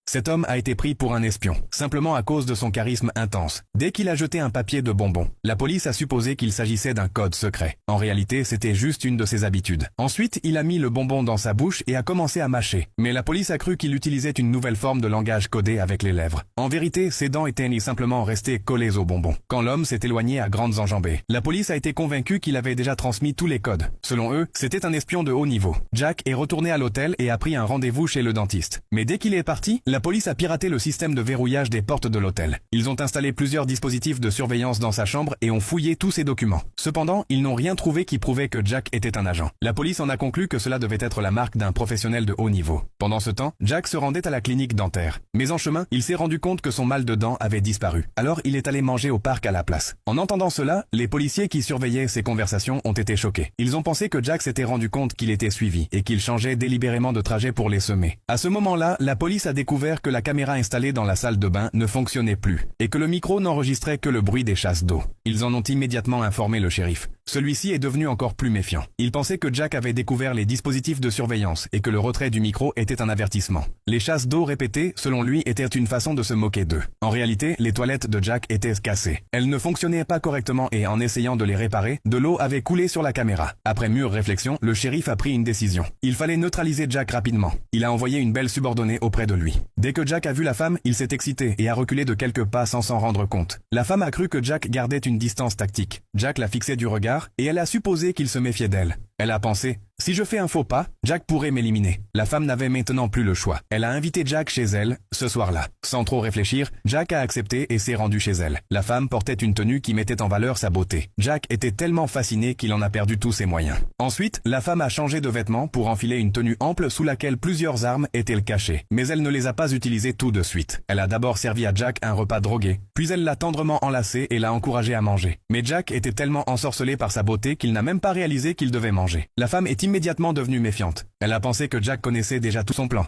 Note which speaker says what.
Speaker 1: Cet homme a été pris pour un espion, simplement à cause de son charisme intense. Dès qu'il a jeté un papier de bonbons, la police a supposé qu'il s'agissait d'un code secret. En réalité, c'était juste une de ses habitudes. Ensuite, il a mis le bonbon dans sa bouche et a commencé à mâcher. Mais la police a cru qu'il utilisait une nouvelle forme de langage codé avec les lèvres. En vérité, ses dents étaient simplement restées collées au bonbon. Quand l'homme s'est éloigné à grandes enjambées, la police a été convaincue qu'il avait déjà transmis tous les codes. Selon eux, c'était un espion de haut niveau. Jack est retourné à l'hôtel et a pris un rendez-vous chez le dentiste. Mais dès qu'il est parti, la police a piraté le système de verrouillage des portes de l'hôtel. Ils ont installé plusieurs dispositifs de surveillance dans sa chambre et ont fouillé tous ses documents. Cependant, ils n'ont rien trouvé qui prouvait que Jack était un agent. La police en a conclu que cela devait être la marque d'un professionnel de haut niveau. Pendant ce temps, Jack se rendait à la clinique dentaire. Mais en chemin, il s'est rendu compte que son mal de dents avait disparu. Alors il est allé manger au parc à la place. En entendant cela, les policiers qui surveillaient ces conversations ont été choqués. Ils ont pensé que Jack s'était rendu compte qu'il était suivi et qu'il changeait délibérément de trajet pour les semer. À ce moment-là, la police a découvert que la caméra installée dans la salle de bain ne fonctionnait plus et que le micro n'enregistrait que le bruit des chasses d'eau. Ils en ont immédiatement informé le shérif. Celui-ci est devenu encore plus méfiant. Il pensait que Jack avait découvert les dispositifs de surveillance et que le retrait du micro était un avertissement. Les chasses d'eau répétées, selon lui, étaient une façon de se moquer d'eux. En réalité, les toilettes de Jack étaient cassées. Elles ne fonctionnaient pas correctement et en essayant de les réparer, de l'eau avait coulé sur la caméra. Après mûre réflexion, le shérif a pris une décision. Il fallait neutraliser Jack rapidement. Il a envoyé une belle subordonnée auprès de lui. Dès que Jack a vu la femme, il s'est excité et a reculé de quelques pas sans s'en rendre compte. La femme a cru que Jack gardait une distance tactique. Jack l'a fixé du regard et elle a supposé qu'il se méfiait d'elle. Elle a pensé, si je fais un faux pas, Jack pourrait m'éliminer. La femme n'avait maintenant plus le choix. Elle a invité Jack chez elle, ce soir-là. Sans trop réfléchir, Jack a accepté et s'est rendu chez elle. La femme portait une tenue qui mettait en valeur sa beauté. Jack était tellement fasciné qu'il en a perdu tous ses moyens. Ensuite, la femme a changé de vêtements pour enfiler une tenue ample sous laquelle plusieurs armes étaient cachées. Mais elle ne les a pas utilisées tout de suite. Elle a d'abord servi à Jack un repas drogué, puis elle l'a tendrement enlacé et l'a encouragé à manger. Mais Jack était tellement ensorcelé par sa beauté qu'il n'a même pas réalisé qu'il devait manger. La femme est immédiatement devenue méfiante. Elle a pensé que Jack connaissait déjà tout son plan.